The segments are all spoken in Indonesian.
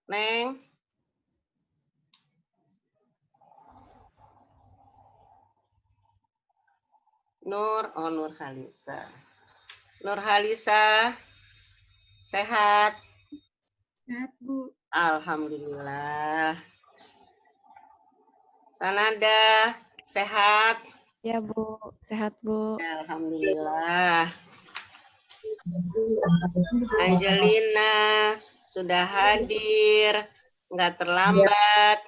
Neng. Nur Halisa. Nur Halisa, sehat? Sehat, Bu. Alhamdulillah. Sanada, sehat? Ya, Bu. Sehat, Bu. Alhamdulillah. Angelina, sudah hadir. Nggak terlambat.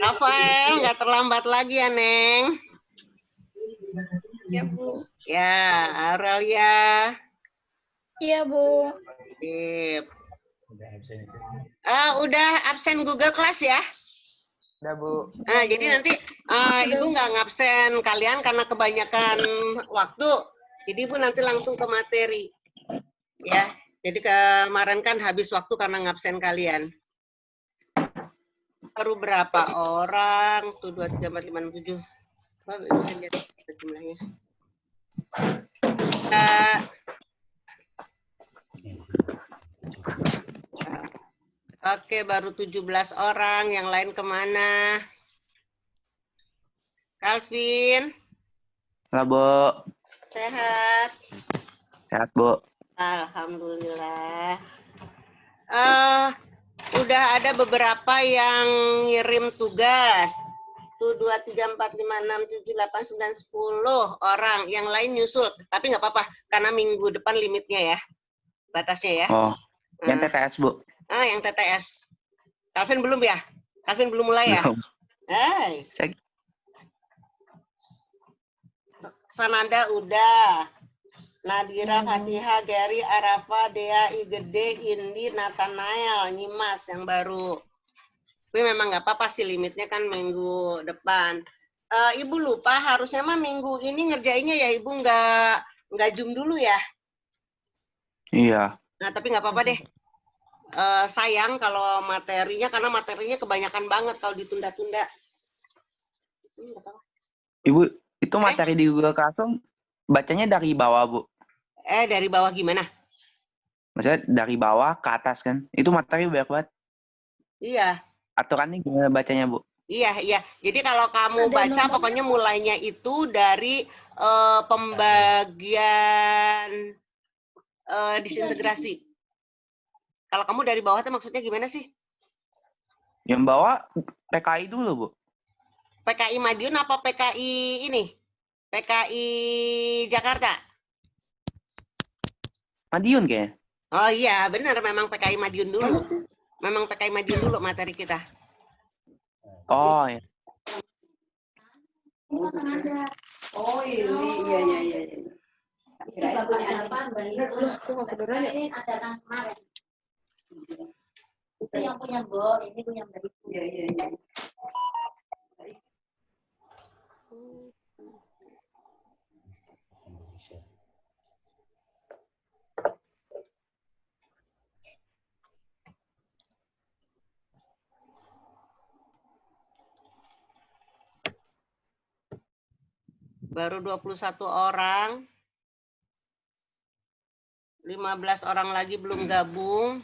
Rafael, nggak terlambat lagi ya, Neng? Ya, Bu. Ya, Aurelia. Iya, Bu. Sip. Udah absen Google Class ya? Udah, Bu. Nah, jadi nanti Ibu nggak ngabsen kalian karena kebanyakan waktu. Jadi Ibu nanti langsung ke materi. Ya, jadi kemarin kan habis waktu karena ngabsen kalian. Baru berapa orang? Tuh, 2, 3, 4, 5, 6, 7. Coba bisa lihat jumlahnya. Oke, baru 17 orang. Yang lain kemana? Calvin, Halo, Bu. sehat? Sehat, Bu. Alhamdulillah. Udah ada beberapa yang ngirim tugas. Tuh 2, 3, 4, 5, 6, 7, 8, 9, 10 orang. Yang lain nyusul. Tapi nggak apa-apa, karena minggu depan limitnya ya. Batasnya ya. Oh, yang TTS, Bu. Yang TTS. Calvin belum ya? Calvin belum mulai ya? Belum. Hai. Saya Sananda udah. Nadira, Fatihah, Gary, Arafa, Dea, Igede, Indi, Nathanael, Nyimas yang baru. Tapi memang nggak apa-apa sih, limitnya kan minggu depan. Ibu lupa harusnya mah minggu ini ngerjainnya ya Ibu nggak Zoom dulu ya. Iya. Nah tapi nggak apa-apa deh. Sayang kalau materinya, karena materinya kebanyakan banget kalau ditunda-tunda. Ibu, itu materi di Google Classroom bacanya dari bawah, Bu. Dari bawah gimana? Maksudnya dari bawah ke atas kan? Itu materi banyak banget. Iya. Aturannya gimana bacanya, Bu? Iya. Jadi kalau kamu baca, pokoknya mulainya itu dari pembagian disintegrasi. Kalau kamu dari bawah itu maksudnya gimana sih? Yang bawah PKI dulu, Bu. PKI Madiun apa PKI ini? PKI Jakarta? Madiun kayaknya. Oh iya, benar. Memang PKI Madiun dulu. Memang PKI Madiun dulu materi kita. Oh, ya. Oh iya. Itu bapak siapa? Ada kan kemarin. Itu yang punya Bo, ini punya Mbak Ibu. Iya. Baru 21 orang. 15 orang lagi belum gabung.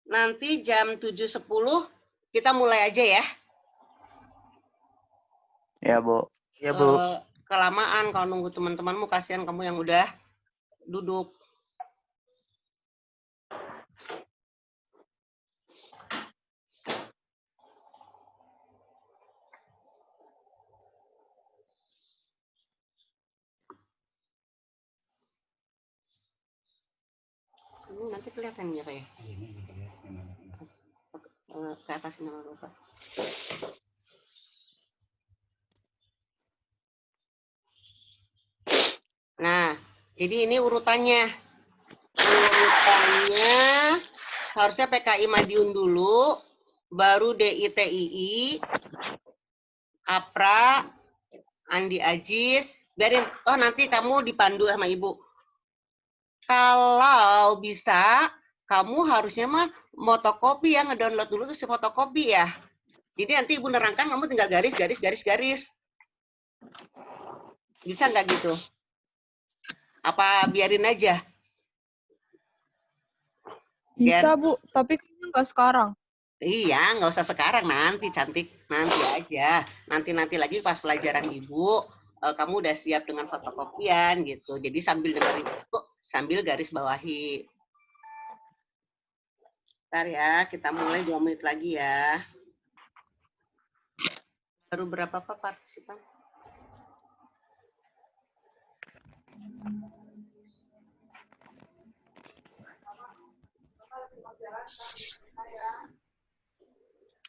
Nanti jam 7.10 kita mulai aja ya. Ya, Bu. Ya, Bu. Kelamaan kalau nunggu teman-temanmu, kasihan kamu yang udah duduk. Nanti kelihatan ya Pak ya? Ke atas nama Bapak. Nah, jadi ini urutannya. Urutannya harusnya PKI Madiun dulu, baru DITII, APRA, Andi Ajis, biarin. Oh nanti kamu dipandu sama Ibu. Kalau bisa, kamu harusnya mah fotokopi ya, ngedownload dulu terus fotokopi ya. Jadi nanti Ibu nerangkan, kamu tinggal garis. Bisa nggak gitu? Apa biarin aja? Bisa, Bu, tapi kayaknya nggak sekarang. Iya, nggak usah sekarang, nanti cantik, nanti aja. Nanti lagi pas pelajaran ibu, kamu udah siap dengan fotokopian gitu. Jadi sambil dengerin ibu, sambil garis bawahi. Ntar ya, kita mulai 2 menit lagi ya. Baru berapa Pak partisipan?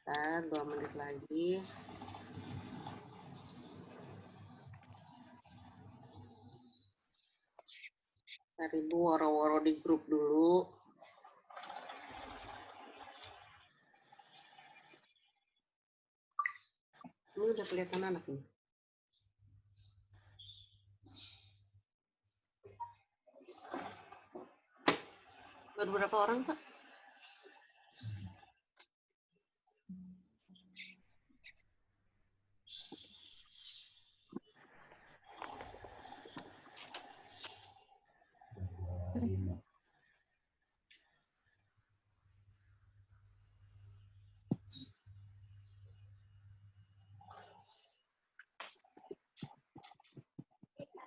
Ntar 2 menit lagi. Ntar ibu woro-woro di grup dulu. Ini udah kelihatan anak nih. Baru berapa orang Pak?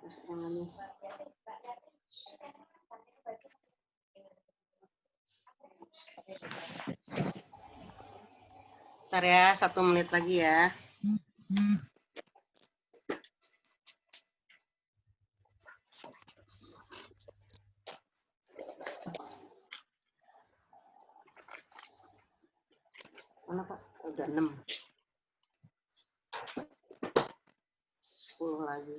Masuk yang lalu. Ntar ya, 1 menit lagi ya. Mana Pak? Udah 6. 10 lagi.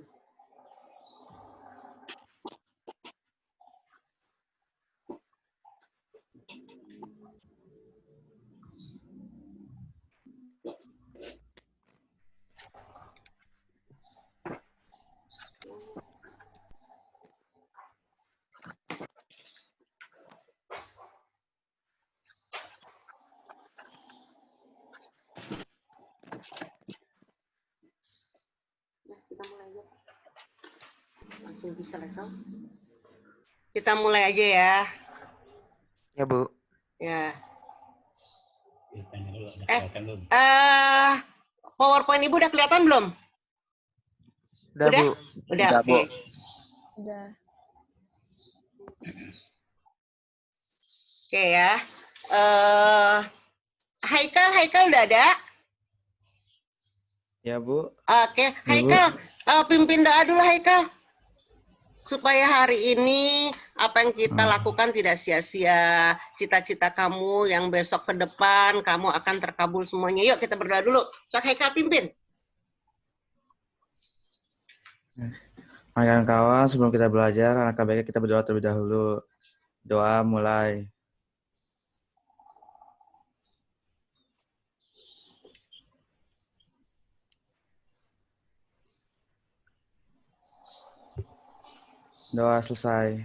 Ya, kita mulai aja. Langsung bisa langsung. Kita mulai aja ya. Ya, Bu. Ya. PowerPoint Ibu udah kelihatan belum? Udah, Udah? Bu. Udah, Udah, oke. Bu. Udah. Oke ya. Haikal udah ada? Ya, Bu. Oke, Haikal, pimpin doa dulu Haikal. Supaya hari ini apa yang kita lakukan tidak sia-sia. Cita-cita kamu yang besok ke depan, kamu akan terkabul semuanya. Yuk kita berdoa dulu. Sok Haikal pimpin. Mari kawan, sebelum kita belajar, alangkah baiknya kita berdoa terlebih dahulu. Doa mulai. Doa selesai.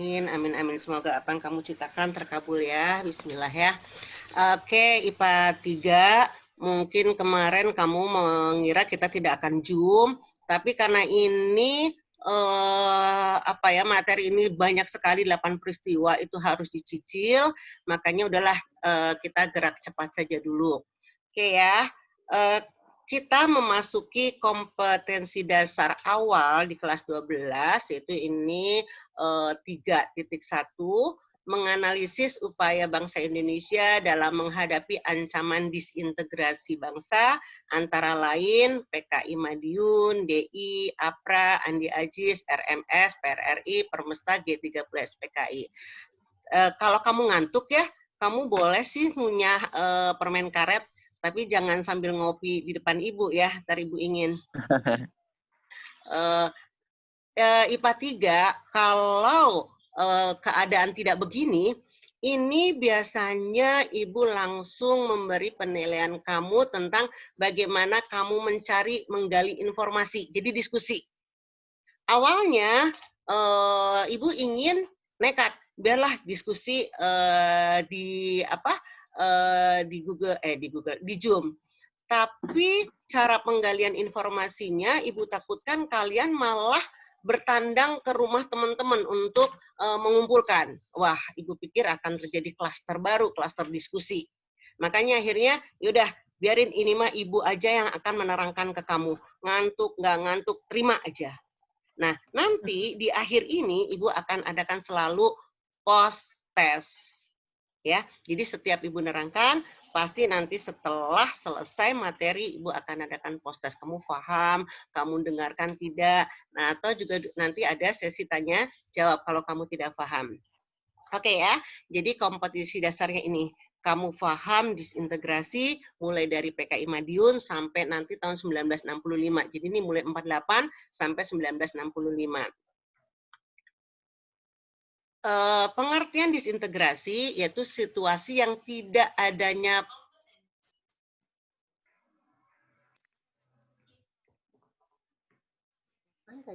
Amin, amin, amin. Semoga apa yang kamu citakan terkabul ya. Bismillah ya. Oke, IPA 3. Mungkin kemarin kamu mengira kita tidak akan Zoom, tapi karena ini materi ini banyak sekali 8 peristiwa itu harus dicicil, makanya udahlah kita gerak cepat saja dulu. Oke ya. Kita memasuki kompetensi dasar awal di kelas 12, yaitu ini 3.1, menganalisis upaya bangsa Indonesia dalam menghadapi ancaman disintegrasi bangsa, antara lain PKI Madiun, DI, APRA, Andi Ajis, RMS, PRRI, Permesta, G30 SPKI. Kalau kamu ngantuk ya, kamu boleh sih ngunyah permen karet, tapi jangan sambil ngopi di depan ibu ya, ntar ibu ingin. IPA 3, kalau keadaan tidak begini, ini biasanya ibu langsung memberi penilaian kamu tentang bagaimana kamu mencari, menggali informasi. Jadi diskusi. Awalnya ibu ingin nekat, biarlah diskusi di Zoom. Tapi cara penggalian informasinya ibu takutkan kalian malah bertandang ke rumah teman-teman untuk mengumpulkan. Wah, Ibu pikir akan terjadi klaster baru, klaster diskusi. Makanya akhirnya, yaudah, biarin ini mah Ibu aja yang akan menerangkan ke kamu. Ngantuk, nggak ngantuk, terima aja. Nah, nanti di akhir ini Ibu akan adakan selalu post test. Ya, jadi setiap Ibu nerangkan, pasti nanti setelah selesai materi Ibu akan adakan post test. Kamu paham, kamu dengarkan tidak, nah atau juga nanti ada sesi tanya jawab kalau kamu tidak paham. Oke ya, jadi kompetisi dasarnya ini. Kamu paham disintegrasi mulai dari PKI Madiun sampai nanti tahun 1965. Jadi ini mulai 48 sampai 1965. Pengertian disintegrasi yaitu situasi yang tidak adanya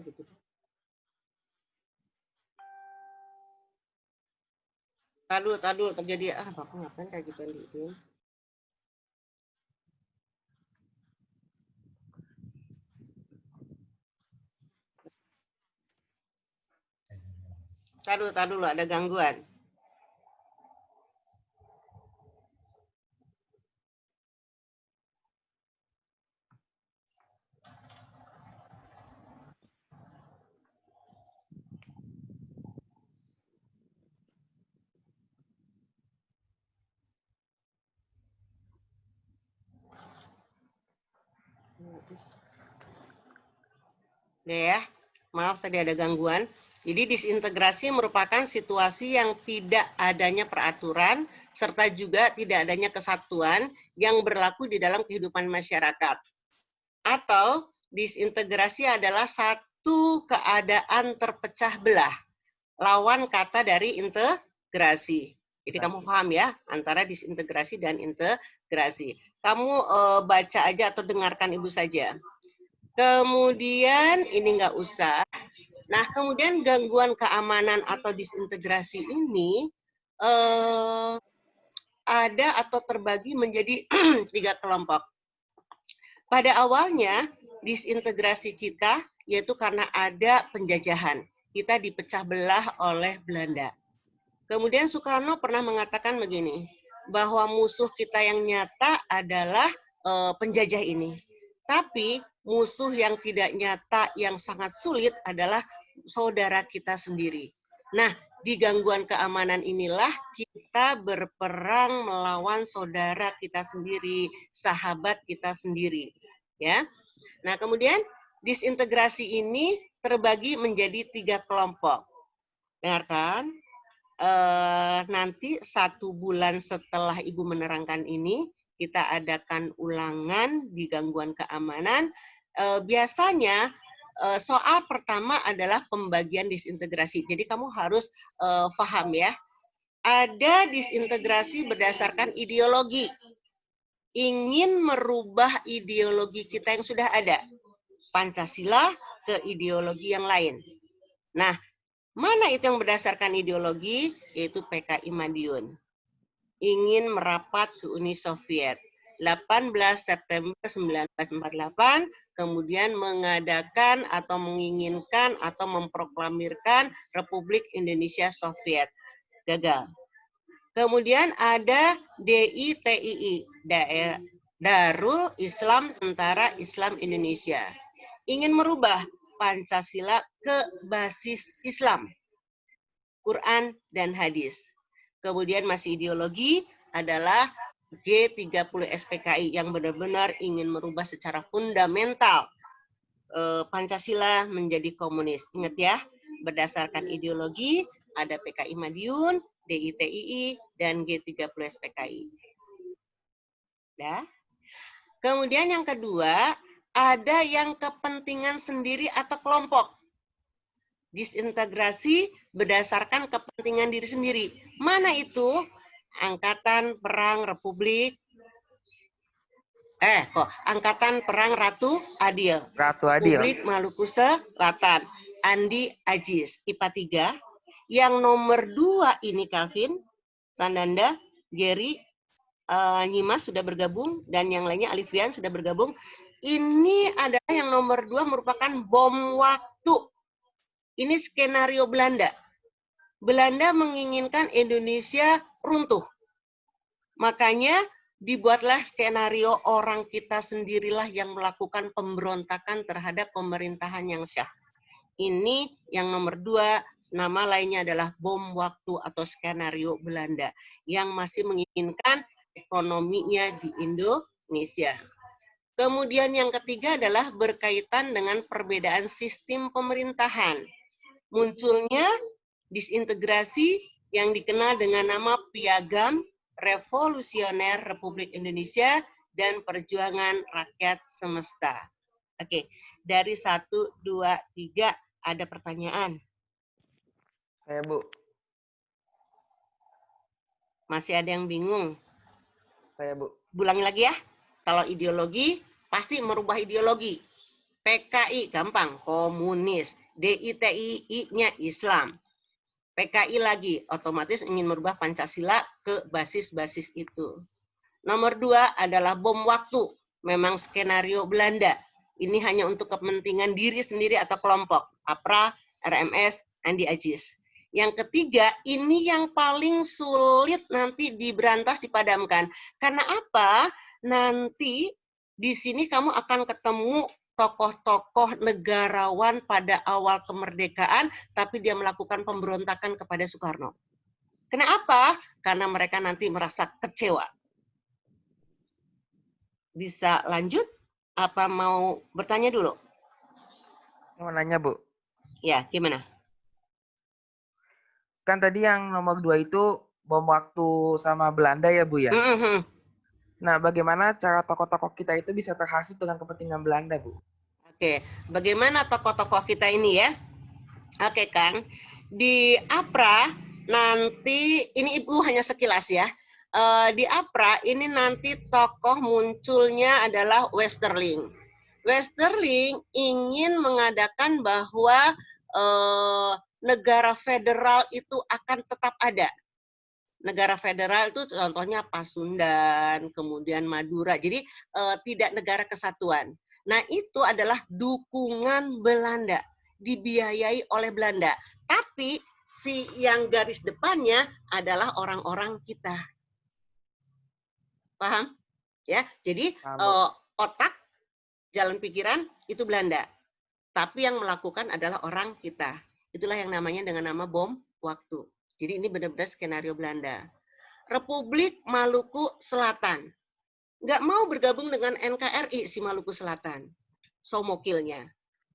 gitu. Tadu terjadi Bapak ngapain kayak gitu Din? Tadu dulu ada gangguan. Ya, maaf tadi ada gangguan. Jadi disintegrasi merupakan situasi yang tidak adanya peraturan serta juga tidak adanya kesatuan yang berlaku di dalam kehidupan masyarakat. Atau disintegrasi adalah satu keadaan terpecah belah. Lawan kata dari integrasi. Jadi kamu paham ya antara disintegrasi dan integrasi. Kamu baca aja atau dengarkan Ibu saja. Kemudian ini nggak usah. Nah, kemudian gangguan keamanan atau disintegrasi ini ada atau terbagi menjadi 3 kelompok. Pada awalnya, disintegrasi kita yaitu karena ada penjajahan. Kita dipecah belah oleh Belanda. Kemudian Soekarno pernah mengatakan begini, bahwa musuh kita yang nyata adalah penjajah ini. Tapi musuh yang tidak nyata, yang sangat sulit adalah saudara kita sendiri. Nah, di gangguan keamanan inilah kita berperang melawan saudara kita sendiri, sahabat kita sendiri. Ya. Nah, kemudian disintegrasi ini terbagi menjadi 3 kelompok. Dengarkan. Nanti 1 bulan setelah Ibu menerangkan ini, kita adakan ulangan di gangguan keamanan. Biasanya soal pertama adalah pembagian disintegrasi. Jadi kamu harus paham ya. Ada disintegrasi berdasarkan ideologi. Ingin merubah ideologi kita yang sudah ada. Pancasila ke ideologi yang lain. Nah, mana itu yang berdasarkan ideologi? Yaitu PKI Madiun. Ingin merapat ke Uni Soviet. 18 September 1948, kemudian mengadakan atau menginginkan atau memproklamirkan Republik Indonesia Soviet. Gagal. Kemudian ada DITII, Darul Islam Tentara Islam Indonesia. Ingin merubah Pancasila ke basis Islam, Quran dan hadis. Kemudian masih ideologi adalah G30 SPKI yang benar-benar ingin merubah secara fundamental Pancasila menjadi komunis. Ingat ya, berdasarkan ideologi ada PKI Madiun, DITII, dan G30 SPKI. Dah. Kemudian yang kedua, ada yang kepentingan sendiri atau kelompok. Disintegrasi berdasarkan kepentingan diri sendiri. Mana itu? Angkatan Perang Republik. Angkatan Perang Ratu Adil. Republik Maluku Selatan. Andi Ajis, IPA 3. Yang nomor 2 ini Calvin, Sananda, Gary, Nyimas sudah bergabung, dan yang lainnya Alifian sudah bergabung. Ini adalah yang nomor 2 merupakan bom waktu. Ini skenario Belanda. Belanda menginginkan Indonesia runtuh. Makanya dibuatlah skenario orang kita sendirilah yang melakukan pemberontakan terhadap pemerintahan yang syah. Ini yang nomor 2, nama lainnya adalah bom waktu atau skenario Belanda yang masih menginginkan ekonominya di Indonesia. Kemudian yang ketiga adalah berkaitan dengan perbedaan sistem pemerintahan. Munculnya disintegrasi yang dikenal dengan nama Piagam Revolusioner Republik Indonesia dan Perjuangan Rakyat Semesta. Oke, dari 1, 2, 3 ada pertanyaan. Saya, Bu. Masih ada yang bingung? Saya, Bu. Ulangi lagi ya. Kalau ideologi, pasti merubah ideologi. PKI, gampang. Komunis. DITI, I-nya Islam. PKI lagi, otomatis ingin merubah Pancasila ke basis-basis itu. Nomor 2 adalah bom waktu. Memang skenario Belanda. Ini hanya untuk kepentingan diri sendiri atau kelompok. APRA, RMS, Andi Ajis. Yang ketiga, ini yang paling sulit nanti diberantas, dipadamkan. Karena apa? Nanti di sini kamu akan ketemu tokoh-tokoh negarawan pada awal kemerdekaan, tapi dia melakukan pemberontakan kepada Soekarno. Kenapa? Karena mereka nanti merasa kecewa. Bisa lanjut? Apa mau bertanya dulu? Mau nanya, Bu. Ya, gimana? Kan tadi yang nomor 2 itu bom waktu sama Belanda ya, Bu ya? Nah, bagaimana cara tokoh-tokoh kita itu bisa terhasut dengan kepentingan Belanda, Bu? Oke, bagaimana tokoh-tokoh kita ini ya? Oke, Kang. Di APRA nanti, ini Ibu hanya sekilas ya. Di APRA ini nanti tokoh munculnya adalah Westerling. Westerling ingin mengadakan bahwa negara federal itu akan tetap ada. Negara federal itu contohnya Pasundan, kemudian Madura. Jadi tidak negara kesatuan. Nah, itu adalah dukungan Belanda, dibiayai oleh Belanda. Tapi si yang garis depannya adalah orang-orang kita. Paham? Ya, jadi otak, jalan pikiran itu Belanda. Tapi yang melakukan adalah orang kita. Itulah yang namanya dengan nama bom waktu. Jadi ini benar-benar skenario Belanda. Republik Maluku Selatan. Nggak mau bergabung dengan NKRI si Maluku Selatan. Somokilnya.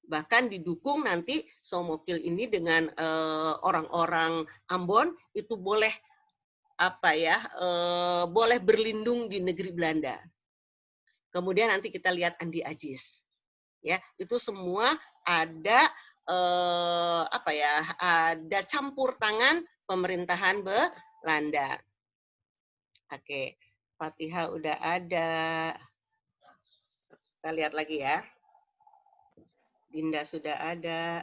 Bahkan didukung nanti Somokil ini dengan orang-orang Ambon itu boleh boleh berlindung di negeri Belanda. Kemudian nanti kita lihat Andi Ajis. Ya, itu semua ada ada campur tangan pemerintahan Belanda. Oke, Fatihah udah ada. Kita lihat lagi ya. Dinda sudah ada.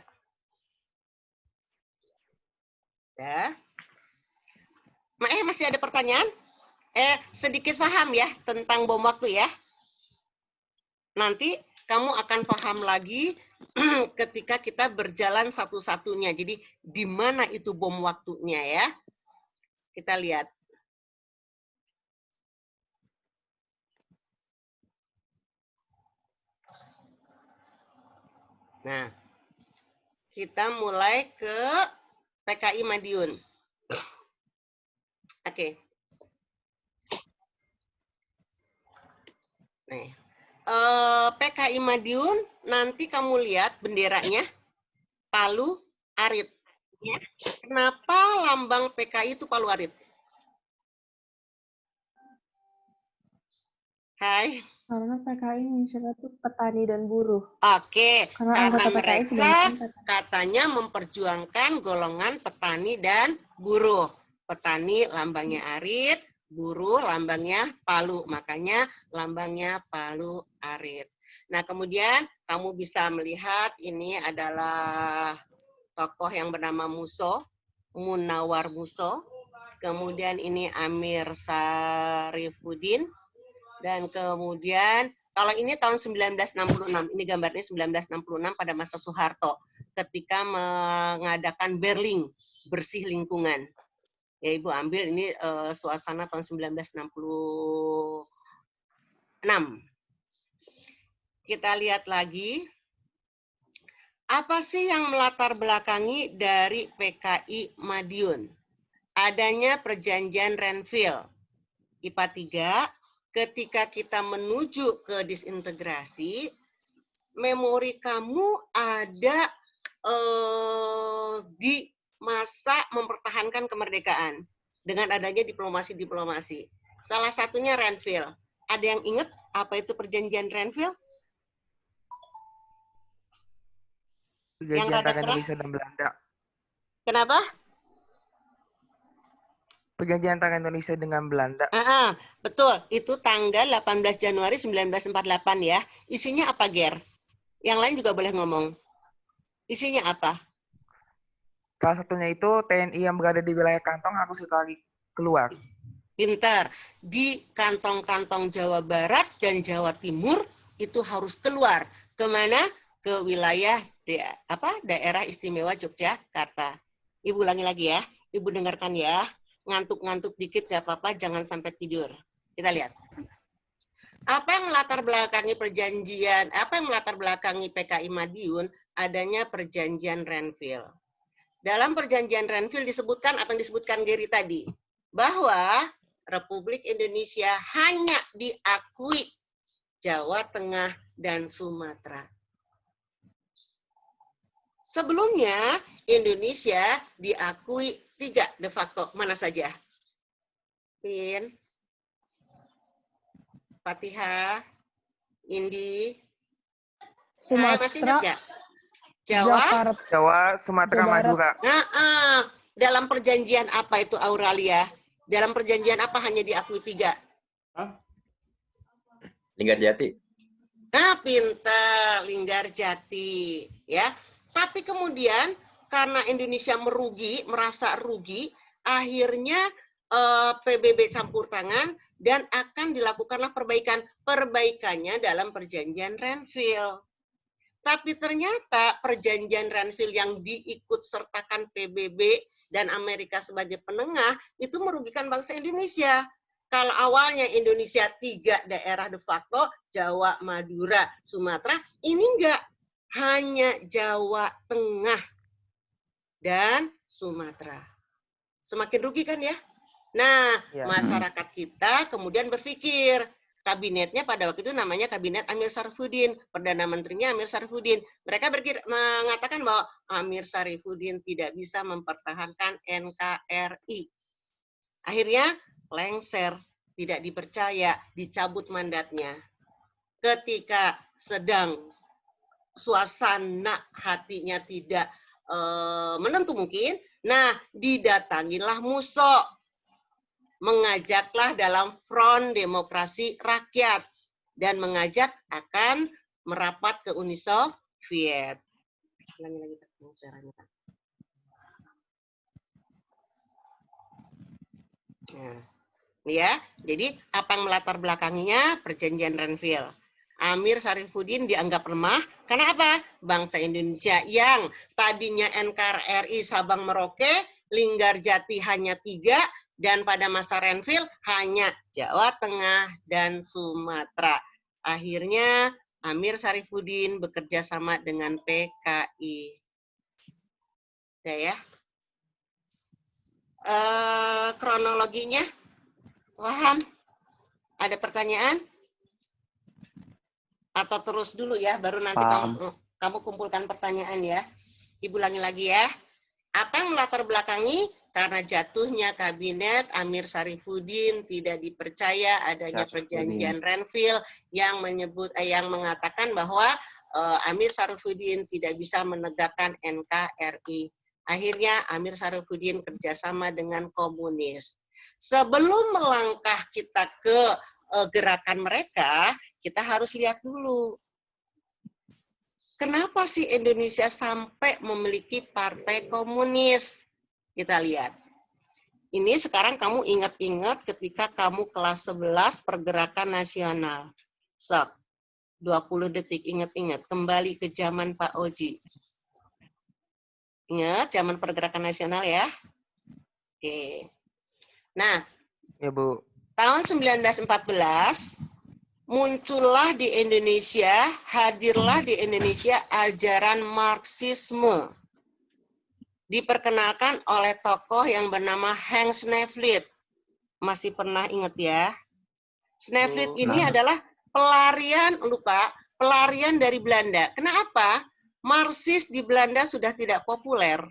Ya. Masih ada pertanyaan? Sedikit paham ya tentang bom waktu ya. Nanti kamu akan paham lagi ketika kita berjalan satu-satunya. Jadi di mana itu bom waktunya ya? Kita lihat. Nah, kita mulai ke PKI Madiun. Oke. Nih. PKI Madiun, nanti kamu lihat benderanya, Palu Arit. Ya. Kenapa lambang PKI itu Palu Arit? Hai. Karena PKI misalnya itu petani dan buruh. Oke, Karena karena anggota PKI mereka katanya memperjuangkan golongan petani dan buruh. Petani lambangnya arit, buruh lambangnya palu. Makanya lambangnya Palu Arit. Nah, kemudian kamu bisa melihat ini adalah tokoh yang bernama Muso, Munawar Muso. Kemudian ini Amir Sarifuddin. Dan kemudian Kalau ini tahun 1966, ini gambarnya 1966 pada masa Soeharto ketika mengadakan Berling, bersih lingkungan. Ya, Ibu ambil ini suasana tahun 1966. Kita lihat lagi. Apa sih yang melatar belakangi dari PKI Madiun? Adanya perjanjian Renville. IPA 3, ketika kita menuju ke disintegrasi, memori kamu ada di masa mempertahankan kemerdekaan dengan adanya diplomasi-diplomasi. Salah satunya Renville. Ada yang ingat apa itu perjanjian Renville? Yang Perjanjian rada antara keras. Indonesia dan Belanda. Kenapa? Perjanjian antara Indonesia dengan Belanda. Betul. Itu tanggal 18 Januari 1948 ya. Isinya apa, Ger? Yang lain juga boleh ngomong. Isinya apa? Salah satunya itu TNI yang berada di wilayah kantong harus ditarik keluar. Pintar. Di kantong-kantong Jawa Barat dan Jawa Timur itu harus keluar. Kemana? Ke wilayah daerah istimewa Yogyakarta. Ibu ulangi lagi ya. Ibu dengarkan ya. Ngantuk-ngantuk dikit gak apa-apa, jangan sampai tidur. Kita lihat. Apa yang melatar belakangi perjanjian, apa yang melatar belakangi PKI Madiun? Adanya perjanjian Renville. Dalam perjanjian Renville disebutkan apa yang disebutkan Gary tadi. Bahwa Republik Indonesia hanya diakui Jawa Tengah dan Sumatera. Sebelumnya, Indonesia diakui 3 de facto. Mana saja? Pin, Fatihah, Indi. Masih ingat nggak? Jawa, Sumatera, Madura. Dalam perjanjian apa itu Auralia? Dalam perjanjian apa hanya diakui 3? Linggarjati. Pintar, Linggarjati. Ya. Tapi kemudian karena Indonesia merasa rugi, akhirnya PBB campur tangan dan akan dilakukanlah perbaikan. Perbaikannya dalam perjanjian Renville. Tapi ternyata perjanjian Renville yang diikut sertakan PBB dan Amerika sebagai penengah itu merugikan bangsa Indonesia. Kalau awalnya Indonesia 3 daerah de facto, Jawa, Madura, Sumatera, ini enggak. Hanya Jawa Tengah dan Sumatera. Semakin rugi kan ya? Nah, masyarakat kita kemudian berpikir, kabinetnya pada waktu itu namanya Kabinet Amir Syarifuddin, Perdana Menterinya Amir Syarifuddin. Mereka mengatakan bahwa Amir Syarifuddin tidak bisa mempertahankan NKRI. Akhirnya lengser, tidak dipercaya, dicabut mandatnya. Ketika sedang suasana hatinya tidak menentu mungkin, nah didatangilah Musso, mengajaklah dalam Front Demokrasi Rakyat dan mengajak akan merapat ke Uni Soviet. Nah, ya, jadi apa yang melatar belakanginya perjanjian Renville. Amir Syarifuddin dianggap lemah. Karena apa? Bangsa Indonesia yang tadinya NKRI Sabang Merauke, Linggarjati hanya 3, dan pada masa Renville hanya Jawa Tengah dan Sumatera. Akhirnya Amir Syarifuddin bekerja sama dengan PKI. Udah ya. Kronologinya, paham? Ada pertanyaan? Atau terus dulu ya, baru nanti kamu kumpulkan pertanyaan ya. Ibu ulangi lagi ya. Apa yang melatar belakangi? Karena jatuhnya kabinet Amir Syarifuddin, tidak dipercaya adanya perjanjian Renville yang mengatakan bahwa Amir Syarifuddin tidak bisa menegakkan NKRI. Akhirnya Amir Syarifuddin kerjasama dengan komunis. Sebelum melangkah kita ke gerakan mereka, kita harus lihat dulu. Kenapa sih Indonesia sampai memiliki partai komunis? Kita lihat. Ini sekarang kamu ingat-ingat ketika kamu kelas 11 pergerakan nasional. Sok, 20 detik, ingat-ingat. Kembali ke zaman Pak Oji. Ingat, zaman pergerakan nasional ya. Oke. Nah, Ya, Bu. tahun 1914, muncullah di Indonesia, hadirlah di Indonesia ajaran Marxisme. Diperkenalkan oleh tokoh yang bernama Henk Snevely. Masih pernah ingat ya? Snevely ini adalah pelarian dari Belanda. Kenapa? Marxis di Belanda sudah tidak populer.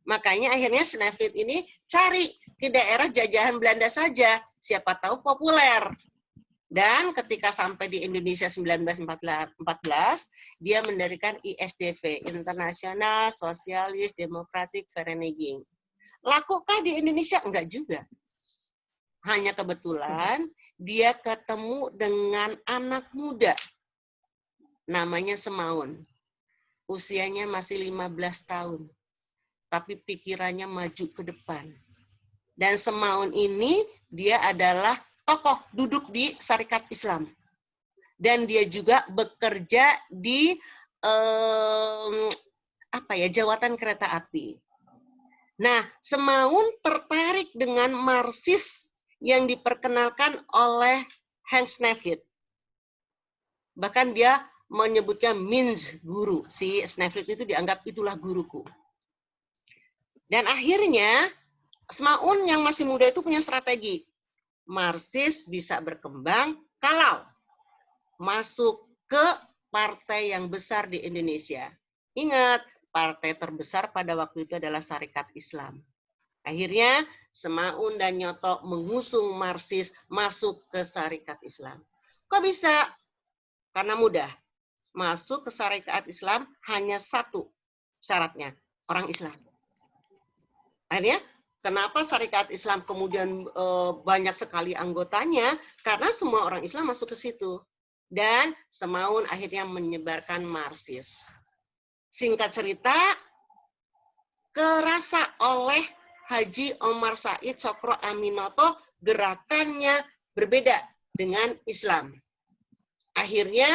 Makanya akhirnya Snevely ini cari ke daerah jajahan Belanda saja. Siapa tahu populer. Dan ketika sampai di Indonesia 1914, dia mendirikan ISDV, International Socialist Democratic Vereniging. Lakukah di Indonesia? Enggak juga. Hanya kebetulan dia ketemu dengan anak muda. Namanya Semaun. Usianya masih 15 tahun. Tapi pikirannya maju ke depan. Dan Semaun ini dia adalah tokoh duduk di Syarikat Islam. Dan dia juga bekerja di jawatan kereta api. Nah, Semaun tertarik dengan Marxis yang diperkenalkan oleh Henk Snevely. Bahkan dia menyebutnya Minz guru. Si Snevely itu dianggap itulah guruku. Dan akhirnya Semaun yang masih muda itu punya strategi. Marxis bisa berkembang kalau masuk ke partai yang besar di Indonesia. Ingat, partai terbesar pada waktu itu adalah Syarikat Islam. Akhirnya Semaun dan Nyoto mengusung Marxis masuk ke Syarikat Islam. Kok bisa? Karena mudah. Masuk ke Syarikat Islam hanya satu syaratnya, orang Islam. Akhirnya, kenapa Syarikat Islam kemudian banyak sekali anggotanya? Karena semua orang Islam masuk ke situ. Dan Semaun akhirnya menyebarkan Marxis. Singkat cerita, kerasa oleh Haji Omar Said Cokro Aminoto gerakannya berbeda dengan Islam. Akhirnya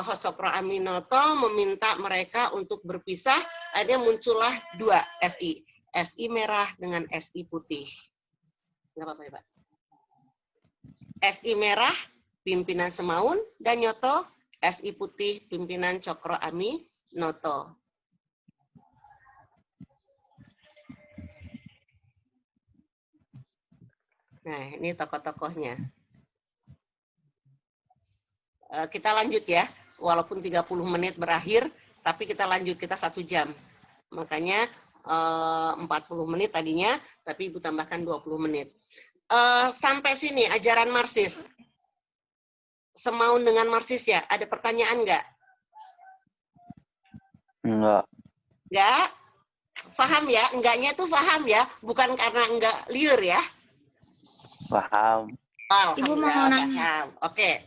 Cokro Aminoto meminta mereka untuk berpisah. Akhirnya muncullah dua SI. SI merah dengan SI putih. Nggak apa-apa ya, Pak. SI merah, pimpinan Semaun dan Nyoto. SI putih, pimpinan Cokro Aminoto. Nah, ini tokoh-tokohnya. Kita lanjut ya. Walaupun 30 menit berakhir, tapi kita lanjut. Kita 1 jam. Makanya 40 menit tadinya, tapi Ibu tambahkan 20 menit. Sampai sini ajaran Marxis. Semaun dengan Marxis ya. Ada pertanyaan nggak? Enggak. Nggak? Paham ya? Enggaknya tuh paham ya. Bukan karena enggak liur ya. Paham. Oh, Ibu mau nanya. paham. Oke.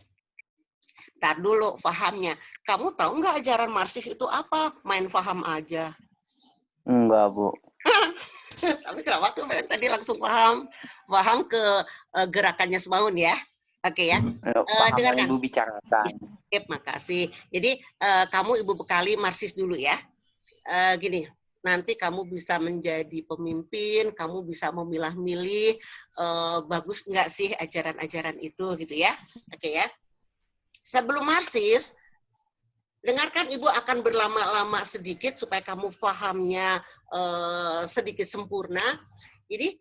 Ntar dulu pahamnya. Kamu tahu nggak ajaran Marxis itu apa? Main paham aja. Enggak, Bu. Tapi kenapa tuh tadi langsung paham? Paham ke gerakannya Semaun ya? Oke ya. Paham yang Dengarkan. Ibu bicarakan. Oke, makasih. Jadi kamu Ibu bekali Marxis dulu ya. Gini. Nanti kamu bisa menjadi pemimpin, kamu bisa memilah-milih, bagus nggak sih ajaran-ajaran itu gitu ya. Oke ya. Sebelum Marxis, dengarkan Ibu akan berlama-lama sedikit supaya kamu pahamnya sedikit sempurna. Jadi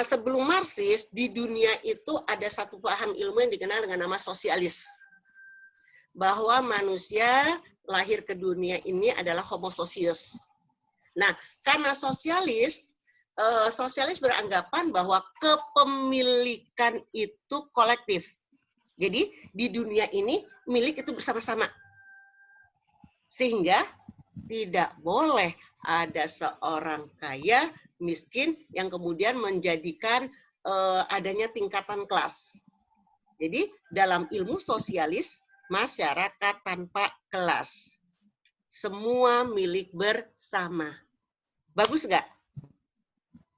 sebelum Marxis, di dunia itu ada satu paham ilmu yang dikenal dengan nama sosialis. Bahwa manusia lahir ke dunia ini adalah homo socius. Nah, karena sosialis beranggapan bahwa kepemilikan itu kolektif. Jadi, di dunia ini milik itu bersama-sama. Sehingga tidak boleh ada seorang kaya, miskin, yang kemudian menjadikan adanya tingkatan kelas. Jadi, dalam ilmu sosialis, masyarakat tanpa kelas. Semua milik bersama. Bagus nggak?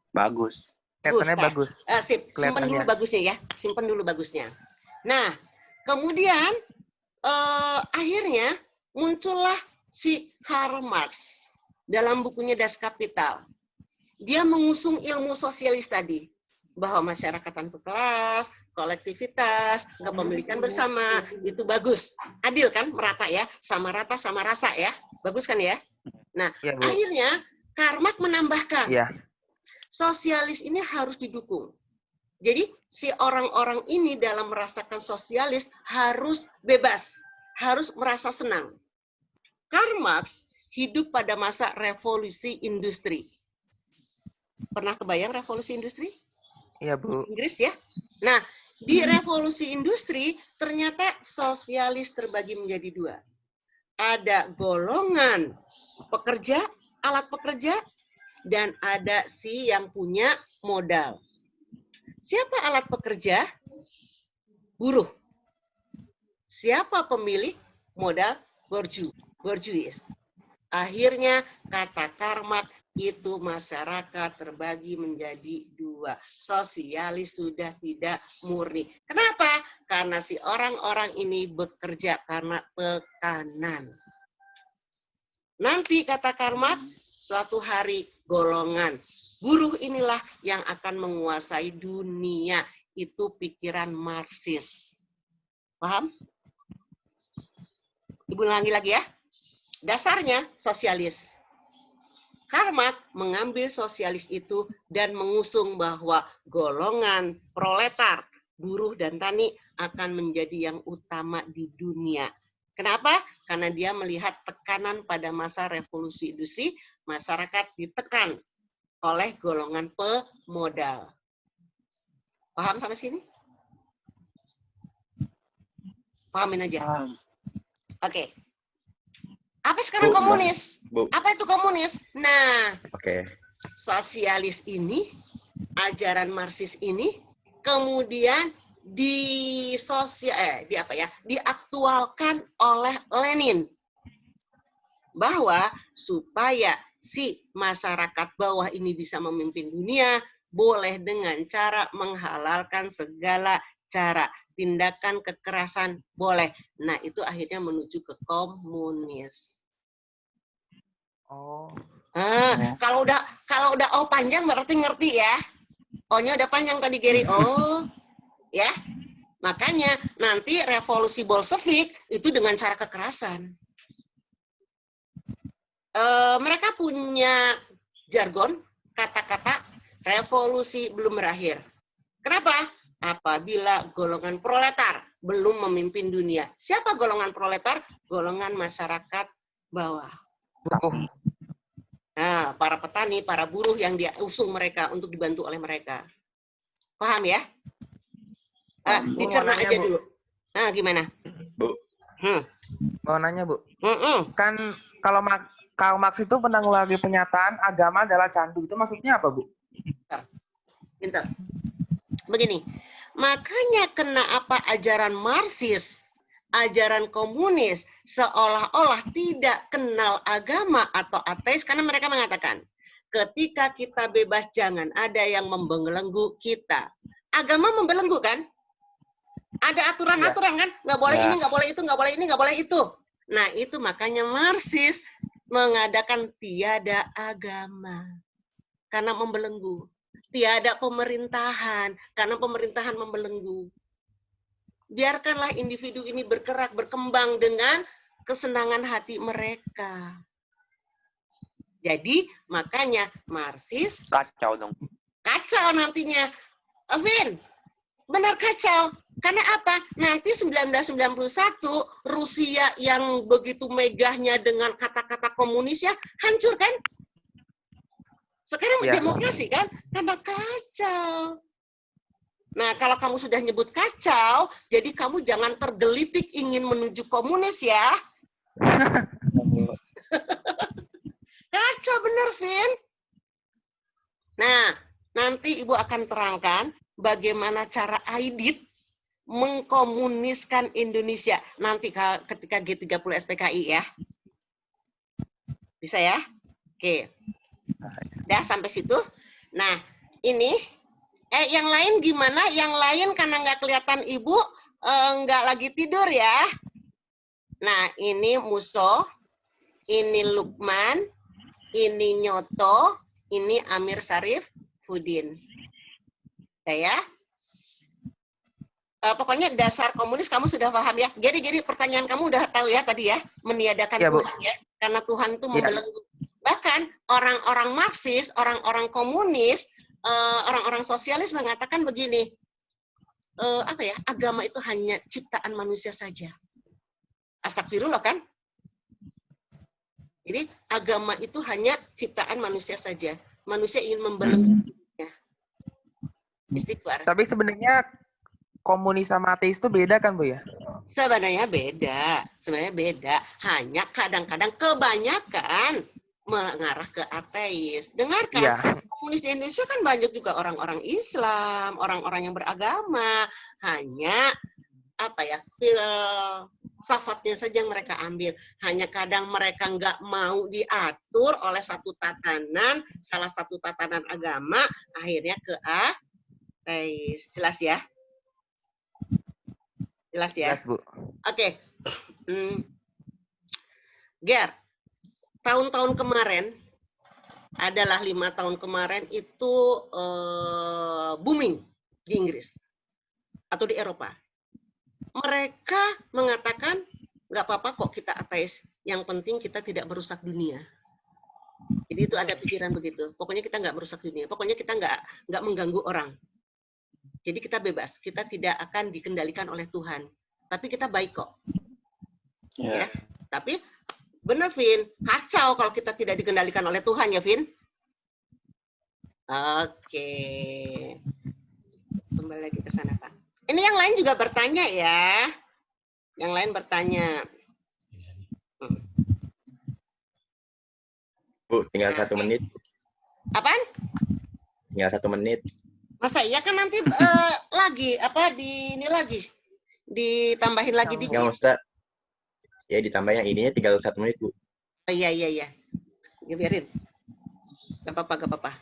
Bagus. Kelihatannya bagus. Sip, simpen dulu bagusnya ya. Simpen dulu bagusnya. Nah, kemudian akhirnya muncullah si Karl Marx dalam bukunya Das Kapital. Dia mengusung ilmu sosialis tadi, bahwa masyarakatan berkelas, kolektivitas, kepemilikan bersama, itu bagus. Adil kan, merata ya, sama rata, sama rasa ya. Bagus kan ya? Nah, Iya, Bu. akhirnya Karl Marx menambahkan, Iya. sosialis ini harus didukung. Jadi, si orang-orang ini dalam merasakan sosialis harus bebas, harus merasa senang. Karl Marx hidup pada masa revolusi industri. Pernah kebayang revolusi industri? Iya, Bu. Inggris ya. Nah, di revolusi industri ternyata sosialis terbagi menjadi dua. Ada golongan pekerja, alat pekerja, dan ada si yang punya modal. Siapa alat pekerja? Buruh. Siapa pemilik modal? Borjuis. Akhirnya kata Karl Marx itu masyarakat terbagi menjadi dua. Sosialis sudah tidak murni. Kenapa? Karena si orang-orang ini bekerja karena tekanan. Nanti kata Karl Marx, suatu hari golongan buruh inilah yang akan menguasai dunia. Itu pikiran Marxis. Paham? Ibu ulangi lagi ya. Dasarnya sosialis. Karl Marx mengambil sosialis itu dan mengusung bahwa golongan proletar, buruh dan tani akan menjadi yang utama di dunia. Kenapa? Karena dia melihat tekanan pada masa revolusi industri, masyarakat ditekan oleh golongan pemodal. Paham sampai sini? Pahamin aja. Oke. Apa sekarang Bu, komunis? Bu. Apa itu komunis? Nah, Oke. sosialis ini, ajaran Marxis ini, kemudian diaktualkan oleh Lenin. Bahwa supaya si masyarakat bawah ini bisa memimpin dunia, boleh dengan cara menghalalkan segala cara. Tindakan kekerasan boleh. Nah, itu akhirnya menuju ke komunis. Oh. Kalau udah O panjang berarti ngerti ya. O-nya udah panjang tadi Gary. Oh, ya. Makanya nanti revolusi Bolshevik itu dengan cara kekerasan. Mereka punya jargon, kata-kata revolusi belum berakhir. Kenapa? Apabila golongan proletar belum memimpin dunia. Siapa golongan proletar? Golongan masyarakat bawah. Buruh. Nah, para petani, para buruh yang diusung mereka untuk dibantu oleh mereka. Paham ya? Dicerna aja dulu. Nah, gimana? Bu. Mau nanya, Bu. Kan kalau Karl Marx itu pernah ngeluarin pernyataan agama adalah candu. Itu maksudnya apa, Bu? Pintar. Begini, makanya kenapa ajaran Marxis, ajaran komunis seolah-olah tidak kenal agama atau ateis, karena mereka mengatakan, ketika kita bebas jangan ada yang membelenggu kita. Agama membelenggu kan? Ada aturan-aturan kan? Nggak boleh ini, nggak boleh itu, nggak boleh ini, nggak boleh itu. Nah, itu makanya Marxis mengadakan tiada agama. Karena membelenggu. Tiada pemerintahan, karena pemerintahan membelenggu. Biarkanlah individu ini bergerak, berkembang dengan kesenangan hati mereka. Jadi, makanya Marxis Kacau dong. kacau nantinya. Vin, benar kacau. Karena apa? Nanti 1991, Rusia yang begitu megahnya dengan kata-kata komunisnya, hancur kan? Sekarang demokrasi kan? Karena kacau. Nah, kalau kamu sudah nyebut kacau, jadi kamu jangan tergelitik ingin menuju komunis ya. Kacau bener, Vin. Nah, nanti Ibu akan terangkan bagaimana cara Aidit mengkomuniskan Indonesia. Nanti ketika G30 SPKI ya. Bisa ya? Oke. Udah sampai situ. Nah, ini yang lain gimana? Yang lain karena nggak kelihatan Ibu nggak lagi tidur ya. Nah, ini Muso, ini Lukman, ini Nyoto, ini Amir Sarif Fudin. Ya. Pokoknya dasar komunis kamu sudah paham ya. Jadi pertanyaan kamu udah tahu ya tadi ya, meniadakan Ya, Bu. Tuhan ya. Karena Tuhan itu Ya. membelenggu. Bahkan orang-orang Marxis, orang-orang komunis, orang-orang sosialis mengatakan begini, agama itu hanya ciptaan manusia saja. Astagfirullah kan? Jadi agama itu hanya ciptaan manusia saja. Manusia ingin membelenggu. Istighfar. Tapi sebenarnya komunis sama ateis itu beda kan, Bu ya? Sebenarnya beda. Hanya kadang-kadang kebanyakan mengarah ke ateis. Dengarkan, Iya. komunis di Indonesia kan banyak juga orang-orang Islam, orang-orang yang beragama. Hanya filsafatnya saja yang mereka ambil. Hanya kadang mereka nggak mau diatur oleh satu tatanan, salah satu tatanan agama, akhirnya ke ateis. Jelas ya? Jelas ya? Jelas, Bu. Oke. Ger, tahun-tahun kemarin, adalah 5 tahun kemarin itu booming di Inggris atau di Eropa. Mereka mengatakan, nggak apa-apa kok kita ateis, yang penting kita tidak merusak dunia. Jadi itu ada pikiran begitu. Pokoknya kita nggak merusak dunia. Pokoknya kita nggak mengganggu orang. Jadi kita bebas, kita tidak akan dikendalikan oleh Tuhan. Tapi kita baik kok. Ya. Tapi benar, Vin. Kacau kalau kita tidak dikendalikan oleh Tuhan ya, Vin. Oke. Kembali lagi ke sana, Pak. Ini yang lain juga bertanya ya. Yang lain bertanya. Bu, tinggal 1 menit. Apaan? Tinggal 1 menit. Masa iya kan nanti ditambahin lagi dikit. Enggak, Ustaz. Ya, ditambah yang ininya tinggal 1 menit, Bu. Iya. Ya, biarin. Gak apa-apa.